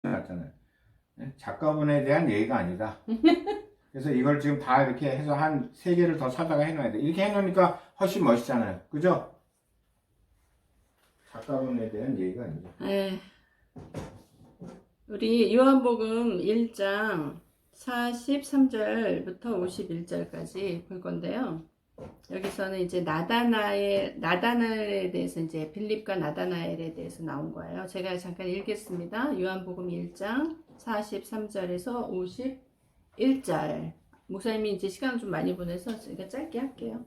같잖아요. 작가분에 대한 예의가 아니다. 그래서 이걸 지금 다 이렇게 해서 한 3개를 더 사다가 해놔야 돼. 이렇게 해놓으니까 훨씬 멋있잖아요. 그죠? 작가분에 대한 예의가 아니죠. 에, 우리 요한복음 1장 43절부터 51절까지 볼 건데요. 여기서는 이제 나다나엘에 대해서 이제 빌립과 나다나엘에 대해서 나온 거예요. 제가 잠깐 읽겠습니다. 요한복음 1장 43절에서 51절. 목사님이 이제 시간을 좀 많이 보내서 제가 짧게 할게요.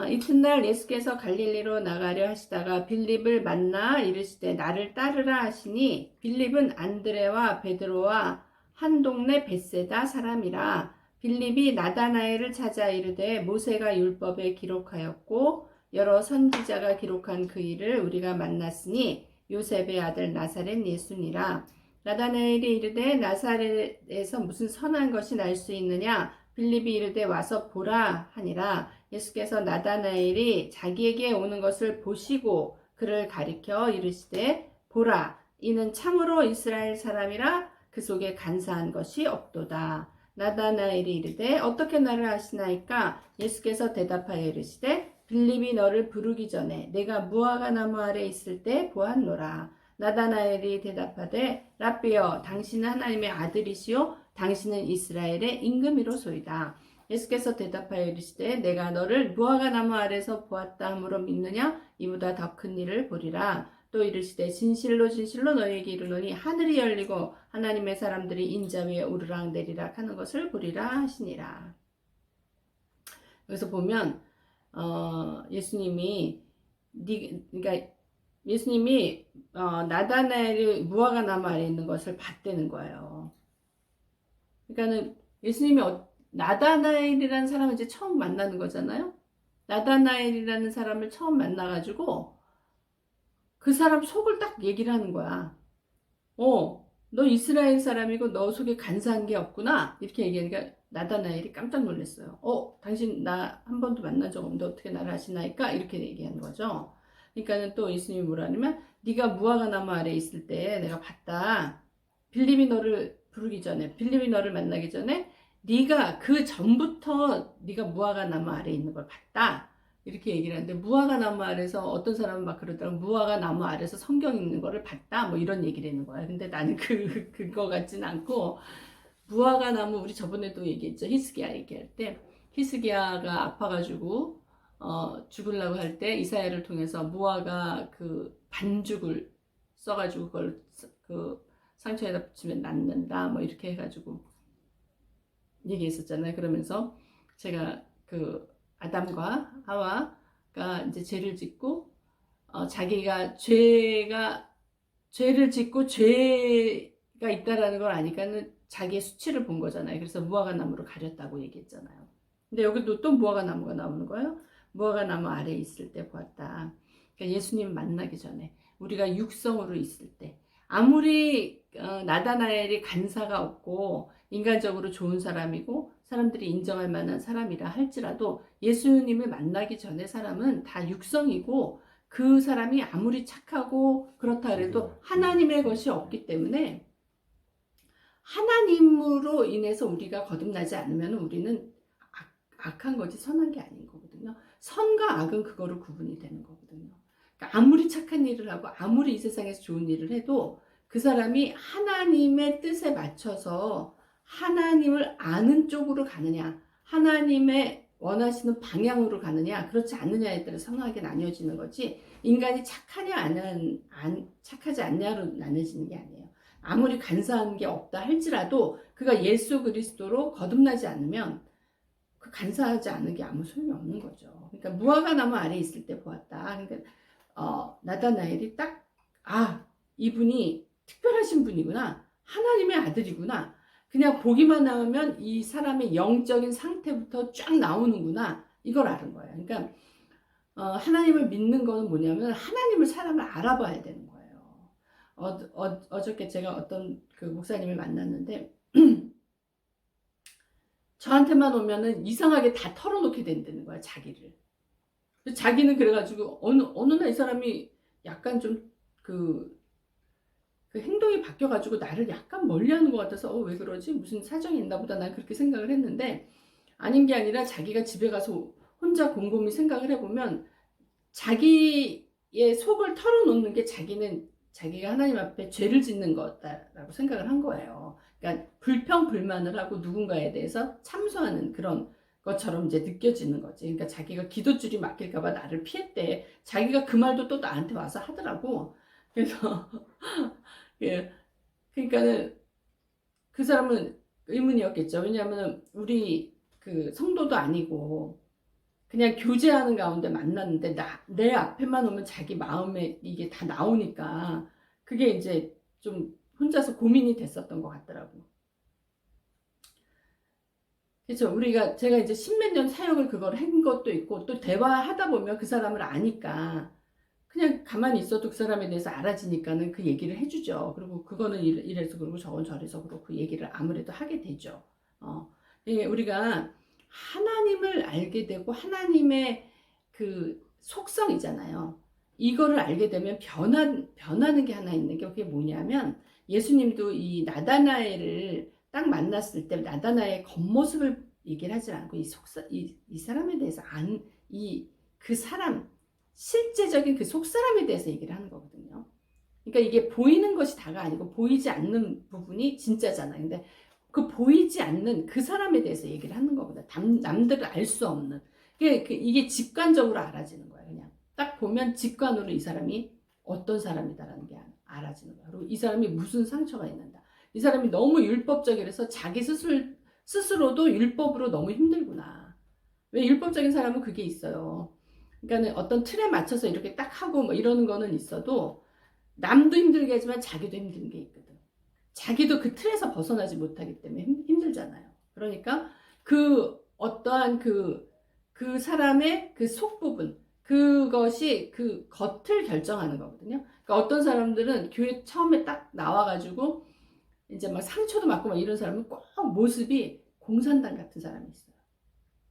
이튿날 예수께서 갈릴리로 나가려 하시다가 빌립을 만나 이르시되 나를 따르라 하시니 빌립은 안드레와 베드로와 한 동네 벳세다 사람이라. 빌립이 나다나엘을 찾아 이르되 모세가 율법에 기록하였고 여러 선지자가 기록한 그 일을 우리가 만났으니 요셉의 아들 나사렛 예수니라. 나다나엘이 이르되 나사렛에서 무슨 선한 것이 날 수 있느냐. 빌립이 이르되 와서 보라 하니라. 예수께서 나다나엘이 자기에게 오는 것을 보시고 그를 가리켜 이르시되 보라 이는 참으로 이스라엘 사람이라 그 속에 간사한 것이 없도다. 나다나엘이 이르되 어떻게 나를 아시나이까? 예수께서 대답하여 이르시되 빌립이 너를 부르기 전에 내가 무화과 나무 아래 있을 때 보았노라. 나다나엘이 대답하되 랍비여 당신은 하나님의 아들이시요 당신은 이스라엘의 임금이로소이다. 예수께서 대답하여 이르시되 내가 너를 무화과 나무 아래서 보았다 함으로 믿느냐? 이보다 더 큰 일을 보리라. 또 이르시되 진실로 진실로 너희에게 이르노니 하늘이 열리고 하나님의 사람들이 인자 위에 오르락 내리락 하는 것을 보리라 하시니라. 여기서 보면 예수님이 그러니까 예수님이 나다나엘이 무화과 나무 아래 있는 것을 봤다는 거예요. 그러니까는 예수님이 나다나엘이라는 사람을 이제 처음 만나는 거잖아요. 나다나엘이라는 사람을 처음 만나가지고 그 사람 속을 딱 얘기를 하는 거야. 너 이스라엘 사람이고 너 속에 간사한 게 없구나. 이렇게 얘기하니까 나다나엘이 깜짝 놀랐어요. 당신 나 한 번도 만난 적 없는데 어떻게 나를 아시나이까? 이렇게 얘기하는 거죠. 그러니까는 또 예수님이 뭐라냐면 네가 무화과 나무 아래 있을 때 내가 봤다. 빌립이 너를 부르기 전에, 빌립이 너를 만나기 전에 네가 그 전부터 네가 무화과 나무 아래 있는 걸 봤다. 이렇게 얘기를 하는데 무화과 나무 아래서 어떤 사람은 막 그러더라고. 무화과 나무 아래서 성경 읽는 거를 봤다. 뭐 이런 얘기를 하는 거야. 근데 나는 그거 같진 않고 무화과 나무 우리 저번에도 얘기했죠. 히스기야 얘기할 때 히스기야가 아파가지고 죽으려고 할 때 이사야를 통해서 무화과 그 반죽을 써가지고 그걸 그 상처에다 붙이면 낫는다. 뭐 이렇게 해가지고 얘기했었잖아요. 그러면서 제가 그 아담과 하와가 이제 죄를 짓고 자기가 죄를 짓고 죄가 있다라는 걸 아니까는 자기의 수치를 본 거잖아요. 그래서 무화과 나무로 가렸다고 얘기했잖아요. 근데 여기도 또 무화과 나무가 나오는 거예요. 무화과 나무 아래에 있을 때 보았다. 그러니까 예수님 만나기 전에 우리가 육성으로 있을 때 아무리 나다나엘이 간사가 없고 인간적으로 좋은 사람이고 사람들이 인정할 만한 사람이라 할지라도 예수님을 만나기 전에 사람은 다 육성이고 그 사람이 아무리 착하고 그렇다 해도 하나님의 것이 없기 때문에 하나님으로 인해서 우리가 거듭나지 않으면 우리는 악한 거지 선한 게 아닌 거거든요. 선과 악은 그거로 구분이 되는 거거든요. 그러니까 아무리 착한 일을 하고 아무리 이 세상에서 좋은 일을 해도 그 사람이 하나님의 뜻에 맞춰서 하나님을 아는 쪽으로 가느냐, 하나님의 원하시는 방향으로 가느냐, 그렇지 않느냐에 따라 선하게 나뉘어지는 거지, 인간이 착하지 않냐로 나뉘어지는 게 아니에요. 아무리 간사한 게 없다 할지라도 그가 예수 그리스도로 거듭나지 않으면 그 간사하지 않은 게 아무 소용이 없는 거죠. 그러니까 무화과 나무 아래 있을 때 보았다. 그러니까 나다나엘이 딱 이분이 특별하신 분이구나. 하나님의 아들이구나. 그냥 보기만 하면 이 사람의 영적인 상태부터 쫙 나오는구나. 이걸 아는 거예요. 그러니까 하나님을 믿는 거는 뭐냐면 하나님을 사람을 알아봐야 되는 거예요. 어저께 제가 어떤 그 목사님을 만났는데 저한테만 오면은 이상하게 다 털어놓게 된다는 거야, 자기를. 자기는 그래가지고 어느 날 이 사람이 약간 좀 그 행동이 바뀌어가지고 나를 약간 멀리하는 것 같아서 왜 그러지? 무슨 사정이 있나 보다 난 그렇게 생각을 했는데 아닌 게 아니라 자기가 집에 가서 혼자 곰곰이 생각을 해보면 자기의 속을 털어놓는 게 자기가 하나님 앞에 죄를 짓는 거다라고 생각을 한 거예요. 그러니까 불평불만을 하고 누군가에 대해서 참소하는 그런 것처럼 이제 느껴지는 거지. 그러니까 자기가 기도줄이 막힐까봐 나를 피했대. 자기가 그 말도 또 나한테 와서 하더라고. 그래서 예, 그러니까는 그 사람은 의문이었겠죠. 왜냐하면 우리 그 성도도 아니고 그냥 교제하는 가운데 만났는데 내 앞에만 오면 자기 마음에 이게 다 나오니까 그게 이제 좀 혼자서 고민이 됐었던 것 같더라고. 그렇죠. 제가 이제 십몇 년 사역을 그걸 한 것도 있고 또 대화하다 보면 그 사람을 아니까 그냥 가만히 있어도 그 사람에 대해서 알아지니까는 그 얘기를 해주죠. 그리고 그거는 이래서 그러고 저건 저래서 그렇고 그 얘기를 아무래도 하게 되죠. 우리가 하나님을 알게 되고 하나님의 그 속성이잖아요. 이거를 알게 되면 변하는 게 하나 있는 게 그게 뭐냐면 예수님도 이 나다나엘을 딱 만났을 때 나다나엘의 겉모습을 얘기를 하지 않고 이 사람에 대해서 그 사람 실제적인 그 속사람에 대해서 얘기를 하는 거거든요. 그러니까 이게 보이는 것이 다가 아니고 보이지 않는 부분이 진짜잖아요. 근데 그 보이지 않는 그 사람에 대해서 얘기를 하는 거거든. 남들을 알 수 없는. 이게 직관적으로 알아지는 거예요. 그냥 딱 보면 직관으로 이 사람이 어떤 사람이다라는 게 알아지는 거예요. 그리고 이 사람이 무슨 상처가 있는다. 이 사람이 너무 율법적이라서 자기 스스로도 율법으로 너무 힘들구나. 왜 율법적인 사람은 그게 있어요. 그러니까 어떤 틀에 맞춰서 이렇게 딱 하고 뭐 이러는 거는 있어도 남도 힘들게 하지만 자기도 힘든 게 있거든. 자기도 그 틀에서 벗어나지 못하기 때문에 힘들잖아요. 그러니까 그 어떠한 그 사람의 그 속부분, 그것이 그 겉을 결정하는 거거든요. 그러니까 어떤 사람들은 교회 처음에 딱 나와가지고 이제 막 상처도 맞고 막 이런 사람은 꼭 모습이 공산당 같은 사람이 있어요.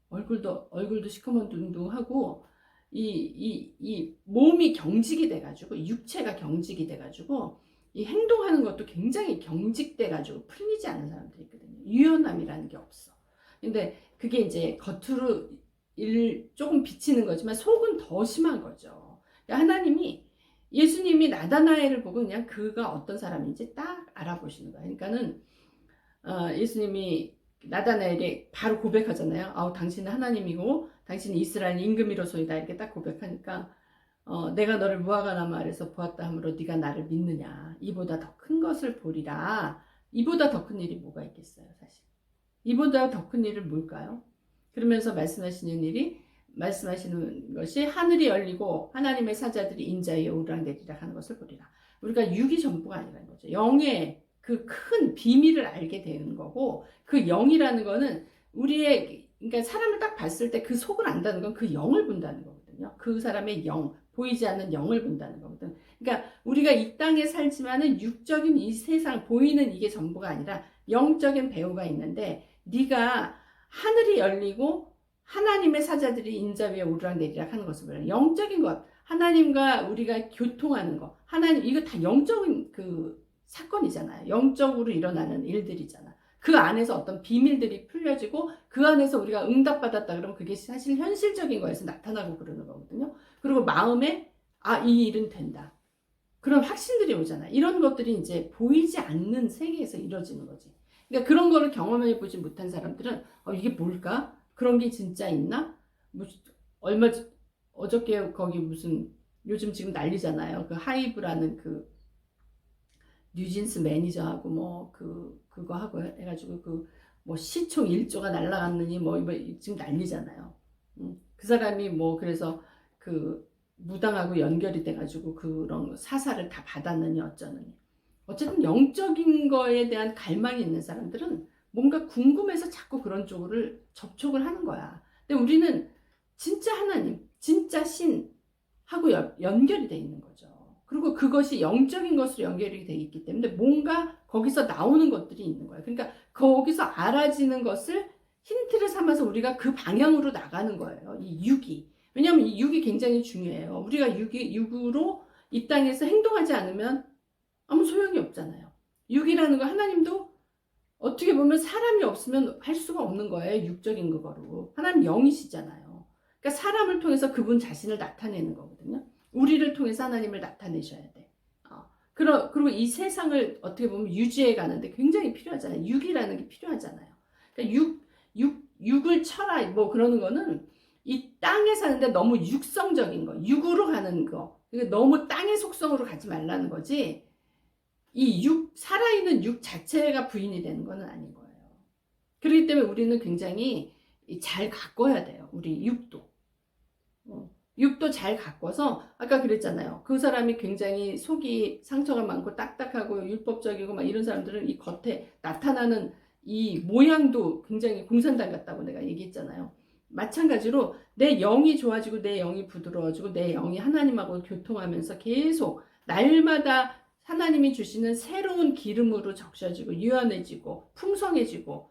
얼굴도 시커먼둥둥하고 이 몸이 경직이 돼가지고 육체가 경직이 돼가지고 이 행동하는 것도 굉장히 경직돼가지고 풀리지 않는 사람들이 있거든요. 유연함이라는 게 없어. 근데 그게 이제 겉으로 조금 비치는 거지만 속은 더 심한 거죠. 그러니까 하나님이 예수님이 나다나엘을 보고 그냥 그가 어떤 사람인지 딱 알아보시는 거예요. 그러니까는 예수님이 나다나엘이 바로 고백하잖아요. 당신은 하나님이고 당신은 이스라엘 임금이로소이다 이렇게 딱 고백하니까 내가 너를 무화과나무 아래서 보았다 하므로 네가 나를 믿느냐. 이보다 더 큰 것을 보리라. 이보다 더 큰 일이 뭐가 있겠어요, 사실. 이보다 더 큰 일은 뭘까요? 그러면서 말씀하시는 것이 하늘이 열리고 하나님의 사자들이 인자에 오르락내리락 하는 것을 보리라. 우리가 육이 전부가 아니라는 거죠. 영의 그 큰 비밀을 알게 되는 거고 그 영이라는 거는 그러니까 사람을 딱 봤을 때 그 속을 안다는 건 그 영을 본다는 거거든요. 그 사람의 영, 보이지 않는 영을 본다는 거거든. 그러니까 우리가 이 땅에 살지만은 육적인 이 세상 보이는 이게 전부가 아니라 영적인 배후가 있는데 네가 하늘이 열리고 하나님의 사자들이 인자 위에 오르락내리락 하는 것을 보라. 영적인 것, 하나님과 우리가 교통하는 것, 하나님 이거 다 영적인 그 사건이잖아요. 영적으로 일어나는 일들이잖아. 그 안에서 어떤 비밀들이 풀려지고 그 안에서 우리가 응답받았다 그러면 그게 사실 현실적인 거에서 나타나고 그러는 거거든요. 그리고 마음에 이 일은 된다. 그런 확신들이 오잖아. 이런 것들이 이제 보이지 않는 세계에서 이루어지는 거지. 그러니까 그런 거를 경험해 보지 못한 사람들은 이게 뭘까? 그런 게 진짜 있나? 어저께 거기 무슨 요즘 지금 난리잖아요. 그 하이브라는 그 뉴진스 매니저하고 뭐 그거 하고 해가지고 그 뭐 시총 1조가 날라갔느니 뭐 지금 난리잖아요. 그 사람이 뭐 그래서 그 무당하고 연결이 돼가지고 그런 사사를 다 받았느니 어쩌느니. 어쨌든 영적인 거에 대한 갈망이 있는 사람들은 뭔가 궁금해서 자꾸 그런 쪽을 접촉을 하는 거야. 근데 우리는 진짜 하나님, 진짜 신하고 연결이 돼 있는 거죠. 그리고 그것이 영적인 것으로 연결이 돼 있기 때문에 뭔가 거기서 나오는 것들이 있는 거예요. 그러니까 거기서 알아지는 것을 힌트를 삼아서 우리가 그 방향으로 나가는 거예요. 이 육이. 왜냐하면 이 육이 굉장히 중요해요. 우리가 육으로 이 땅에서 행동하지 않으면 아무 소용이 없잖아요. 육이라는 거 하나님도 어떻게 보면 사람이 없으면 할 수가 없는 거예요. 육적인 그거로. 하나님 영이시잖아요. 그러니까 사람을 통해서 그분 자신을 나타내는 거거든요. 우리를 통해서 하나님을 나타내셔야 돼. 그리고 이 세상을 어떻게 보면 유지해 가는데 굉장히 필요하잖아요. 육이라는 게 필요하잖아요. 그러니까 육을 쳐라 뭐 그러는 거는 이 땅에 사는데 너무 육성적인 거, 육으로 가는 거. 그러니까 너무 땅의 속성으로 가지 말라는 거지. 살아있는 육 자체가 부인이 되는 건 아닌 거예요. 그렇기 때문에 우리는 굉장히 잘 가꿔야 돼요. 우리 육도. 육도 잘 가꿔서, 아까 그랬잖아요. 그 사람이 굉장히 속이 상처가 많고 딱딱하고 율법적이고 막 이런 사람들은 이 겉에 나타나는 이 모양도 굉장히 공산당 같다고 내가 얘기했잖아요. 마찬가지로 내 영이 좋아지고 내 영이 부드러워지고 내 영이 하나님하고 교통하면서 계속 날마다 하나님이 주시는 새로운 기름으로 적셔지고 유연해지고 풍성해지고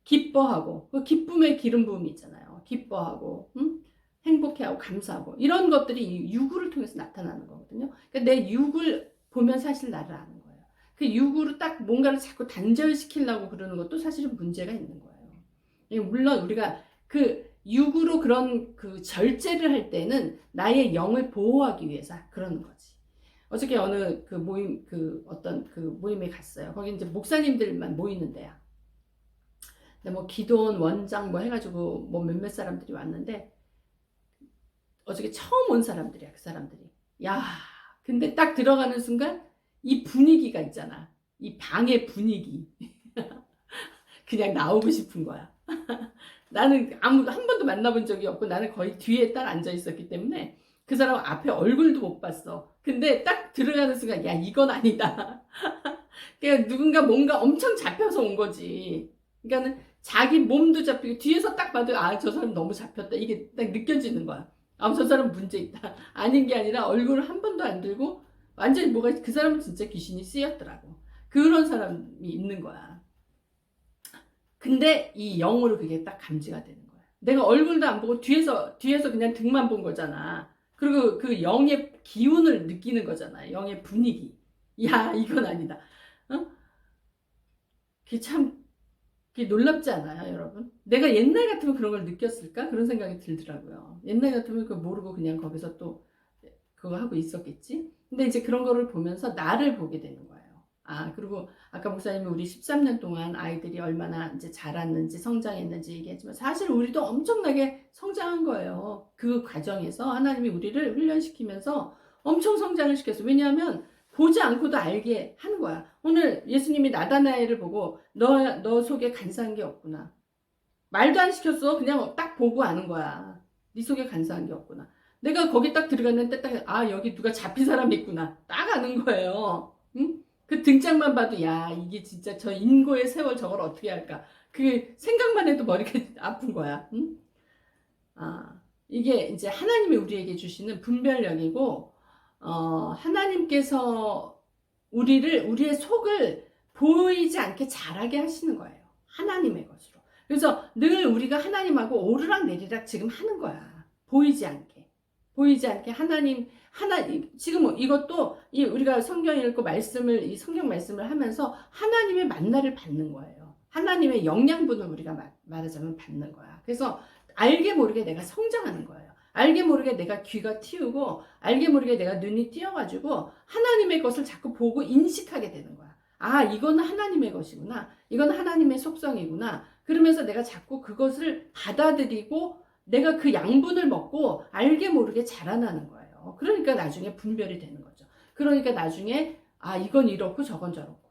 기뻐하고 그 기쁨의 기름 부음이 있잖아요. 기뻐하고 행복해하고 감사하고 이런 것들이 이 육을 통해서 나타나는 거거든요. 그러니까 내 육을 보면 사실 나를 아는 거예요. 그 육으로 딱 뭔가를 자꾸 단절시키려고 그러는 것도 사실은 문제가 있는 거예요. 물론 우리가 그 육으로 그런 그 절제를 할 때는 나의 영을 보호하기 위해서 그러는 거지. 어저께 어느 그 모임, 어떤 그 모임에 갔어요. 거기 이제 목사님들만 모이는 데야. 근데 뭐 기도원 원장 뭐 해가지고 뭐 몇몇 사람들이 왔는데 어저께 처음 온 사람들이야, 그 사람들이. 야, 근데 딱 들어가는 순간 이 분위기가 있잖아. 이 방의 분위기. 그냥 나오고 싶은 거야. 나는 한 번도 만나본 적이 없고 나는 거의 뒤에 딱 앉아 있었기 때문에 그 사람 앞에 얼굴도 못 봤어. 근데 딱 들어가는 순간 야 이건 아니다. 그러니까 누군가 뭔가 엄청 잡혀서 온 거지. 그러니까는 자기 몸도 잡히고 뒤에서 딱 봐도 아 저 사람 너무 잡혔다. 이게 딱 느껴지는 거야. 아 저 사람 문제 있다. 아닌 게 아니라 얼굴을 한 번도 안 들고 완전히 뭐가 그 사람은 진짜 귀신이 쓰였더라고. 그런 사람이 있는 거야. 근데 이 영으로 그게 딱 감지가 되는 거야. 내가 얼굴도 안 보고 뒤에서 그냥 등만 본 거잖아. 그리고 그 영의 기운을 느끼는 거잖아. 영의 분위기. 야, 이건 아니다. 그게 놀랍지 않아요, 여러분? 내가 옛날 같으면 그런 걸 느꼈을까? 그런 생각이 들더라고요. 옛날 같으면 그거 모르고 그냥 거기서 또 그거 하고 있었겠지? 근데 이제 그런 거를 보면서 나를 보게 되는 거예요. 그리고 아까 목사님이 우리 13년 동안 아이들이 얼마나 이제 자랐는지 성장했는지 얘기했지만 사실 우리도 엄청나게 성장한 거예요. 그 과정에서 하나님이 우리를 훈련시키면서 엄청 성장을 시켰어요. 왜냐하면 보지 않고도 알게 하는 거야. 오늘 예수님이 나다나엘을 보고 너 속에 간사한 게 없구나. 말도 안 시켰어. 그냥 딱 보고 아는 거야. 네 속에 간사한 게 없구나. 내가 거기 딱 들어갔는데 여기 누가 잡힌 사람이 있구나. 딱 아는 거예요. 응? 그 등장만 봐도 야 이게 진짜 저 인고의 세월 저걸 어떻게 할까. 그 생각만 해도 머리가 아픈 거야. 응? 이게 이제 하나님이 우리에게 주시는 분별력이고 하나님께서 우리의 속을 보이지 않게 자라게 하시는 거예요. 하나님의 것으로. 그래서 늘 우리가 하나님하고 오르락 내리락 지금 하는 거야. 보이지 않게 하나님 지금 이것도 우리가 성경 읽고 이 성경 말씀을 하면서 하나님의 만나를 받는 거예요. 하나님의 영양분을 우리가 말하자면 받는 거야. 그래서 알게 모르게 내가 성장하는 거예요. 알게 모르게 내가 귀가 틔우고 알게 모르게 내가 눈이 띄어가지고 하나님의 것을 자꾸 보고 인식하게 되는 거야. 이거는 하나님의 것이구나. 이건 하나님의 속성이구나. 그러면서 내가 자꾸 그것을 받아들이고 내가 그 양분을 먹고 알게 모르게 자라나는 거예요. 그러니까 나중에 분별이 되는 거죠. 그러니까 나중에 이건 이렇고 저건 저렇고.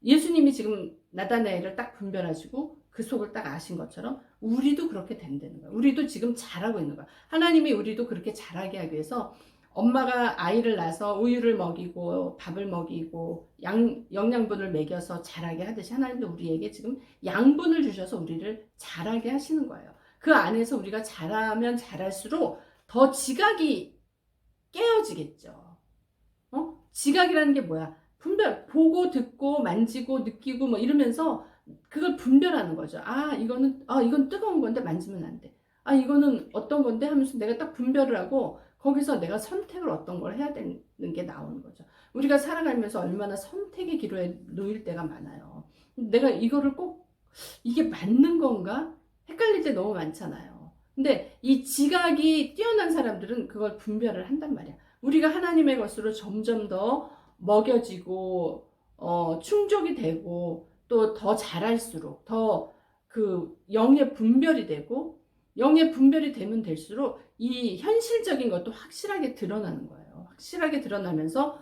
예수님이 지금 나다나엘을 딱 분별하시고 그 속을 딱 아신 것처럼 우리도 그렇게 된다는 거예요. 우리도 지금 자라고 있는 거예요. 하나님이 우리도 그렇게 자라게 하기 위해서 엄마가 아이를 낳아서 우유를 먹이고 밥을 먹이고 영양분을 먹여서 자라게 하듯이 하나님도 우리에게 지금 양분을 주셔서 우리를 자라게 하시는 거예요. 그 안에서 우리가 자라면 자랄수록 더 지각이 깨어지겠죠. 지각이라는 게 뭐야? 분별, 보고 듣고 만지고 느끼고 뭐 이러면서 그걸 분별하는 거죠. 이건 뜨거운 건데 만지면 안 돼. 이거는 어떤 건데 하면서 내가 딱 분별을 하고 거기서 내가 선택을 어떤 걸 해야 되는 게 나오는 거죠. 우리가 살아가면서 얼마나 선택의 기로에 놓일 때가 많아요. 내가 이거를 꼭 이게 맞는 건가? 헷갈릴 때 너무 많잖아요. 근데 이 지각이 뛰어난 사람들은 그걸 분별을 한단 말이야. 우리가 하나님의 것으로 점점 더 먹여지고 충족이 되고 또 더 잘할수록 더 그 영의 분별이 되고 영의 분별이 되면 될수록 이 현실적인 것도 확실하게 드러나는 거예요. 확실하게 드러나면서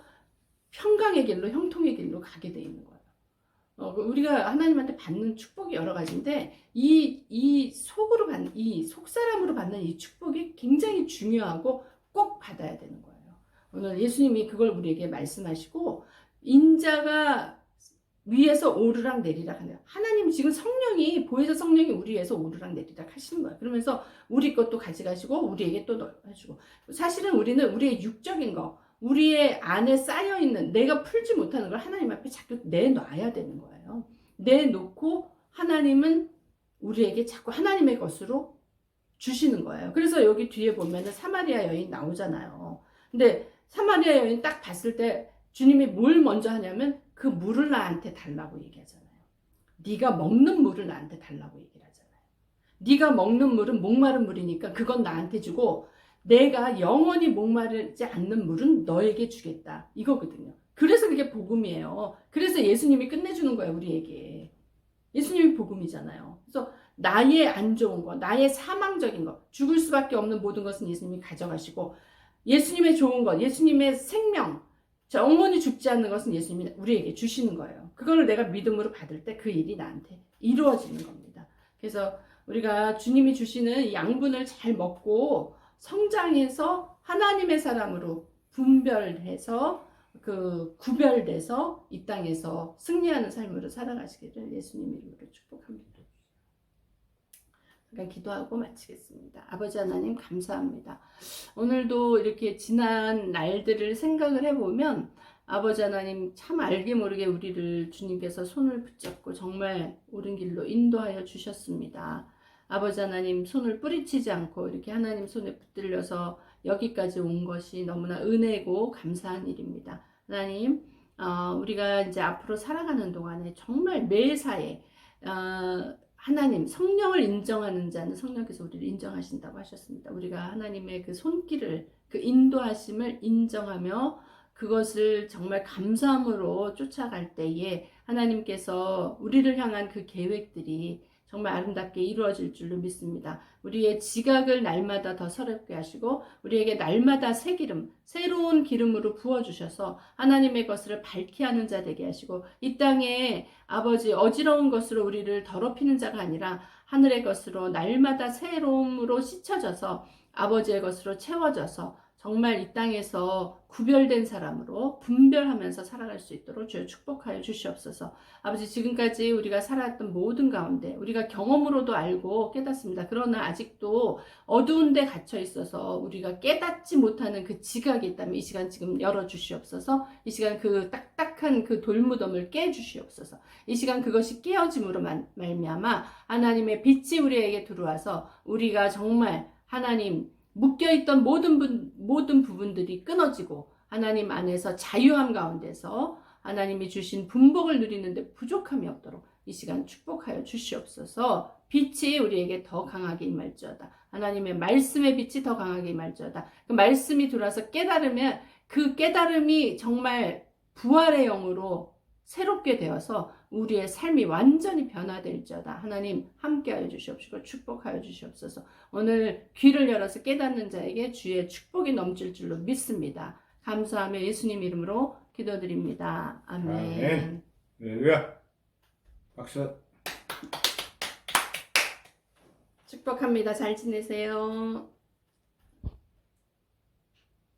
평강의 길로 형통의 길로 가게 돼 있는 거예요. 우리가 하나님한테 받는 축복이 여러 가지인데 이 속으로 받는 이 속사람으로 받는 이 축복이 굉장히 중요하고 꼭 받아야 되는 거예요. 오늘 예수님이 그걸 우리에게 말씀하시고 인자가 위에서 오르락 내리락 하네요. 하나님 지금 성령이 보혜사 성령이 우리 위에서 오르락 내리락 하시는 거예요. 그러면서 우리 것도 가져가시고 우리에게 또 해주고 사실은 우리는 우리의 육적인 거 우리의 안에 쌓여있는 내가 풀지 못하는 걸 하나님 앞에 자꾸 내놔야 되는 거예요. 내놓고 하나님은 우리에게 자꾸 하나님의 것으로 주시는 거예요. 그래서 여기 뒤에 보면은 사마리아 여인 나오잖아요. 근데 사마리아 여인 딱 봤을 때 주님이 뭘 먼저 하냐면 그 물을 나한테 달라고 얘기하잖아요. 네가 먹는 물을 나한테 달라고 얘기를 하잖아요. 네가 먹는 물은 목마른 물이니까 그건 나한테 주고 내가 영원히 목마르지 않는 물은 너에게 주겠다. 이거거든요. 그래서 그게 복음이에요. 그래서 예수님이 끝내주는 거예요. 우리에게. 예수님이 복음이잖아요. 그래서 나의 안 좋은 거, 나의 사망적인 거, 죽을 수밖에 없는 모든 것은 예수님이 가져가시고 예수님의 좋은 것, 예수님의 생명, 영원히 죽지 않는 것은 예수님이 우리에게 주시는 거예요. 그거를 내가 믿음으로 받을 때 그 일이 나한테 이루어지는 겁니다. 그래서 우리가 주님이 주시는 이 양분을 잘 먹고 성장해서 하나님의 사람으로 분별해서 구별돼서 이 땅에서 승리하는 삶으로 살아가시기를 예수님 이름으로 축복합니다. 잠깐 기도하고 마치겠습니다. 아버지 하나님 감사합니다. 오늘도 이렇게 지난 날들을 생각을 해보면 아버지 하나님 참 알게 모르게 우리를 주님께서 손을 붙잡고 정말 옳은 길로 인도하여 주셨습니다. 아버지 하나님 손을 뿌리치지 않고 이렇게 하나님 손에 붙들려서 여기까지 온 것이 너무나 은혜고 감사한 일입니다. 하나님 우리가 이제 앞으로 살아가는 동안에 정말 매사에 하나님 성령을 인정하는 자는 성령께서 우리를 인정하신다고 하셨습니다. 우리가 하나님의 그 손길을 그 인도하심을 인정하며 그것을 정말 감사함으로 쫓아갈 때에 하나님께서 우리를 향한 그 계획들이 정말 아름답게 이루어질 줄로 믿습니다. 우리의 지각을 날마다 더 서럽게 하시고 우리에게 날마다 새 기름, 새로운 기름으로 부어주셔서 하나님의 것을 밝게 하는 자 되게 하시고 이 땅에 아버지 어지러운 것으로 우리를 더럽히는 자가 아니라 하늘의 것으로 날마다 새로움으로 씻혀져서 아버지의 것으로 채워져서 정말 이 땅에서 구별된 사람으로 분별하면서 살아갈 수 있도록 주여 축복하여 주시옵소서. 아버지 지금까지 우리가 살아왔던 모든 가운데 우리가 경험으로도 알고 깨닫습니다. 그러나 아직도 어두운 데 갇혀 있어서 우리가 깨닫지 못하는 그 지각이 있다면 이 시간 지금 열어주시옵소서. 이 시간 그 딱딱한 그 돌무덤을 깨주시옵소서. 이 시간 그것이 깨어짐으로 말미암아 하나님의 빛이 우리에게 들어와서 우리가 정말 하나님 묶여있던 모든 부분들이 끊어지고 하나님 안에서 자유함 가운데서 하나님이 주신 분복을 누리는데 부족함이 없도록 이 시간 축복하여 주시옵소서. 빛이 우리에게 더 강하게 임할지어다. 하나님의 말씀의 빛이 더 강하게 임할지어다. 그 말씀이 들어와서 깨달으면 그 깨달음이 정말 부활의 영으로 새롭게 되어서 우리의 삶이 완전히 변화될지어다. 하나님 함께하여 주시옵시고 축복하여 주시옵소서. 오늘 귀를 열어서 깨닫는 자에게 주의 축복이 넘칠 줄로 믿습니다. 감사하며 예수님 이름으로 기도드립니다. 아멘. 할렐루야. 박수. 축복합니다. 잘 지내세요.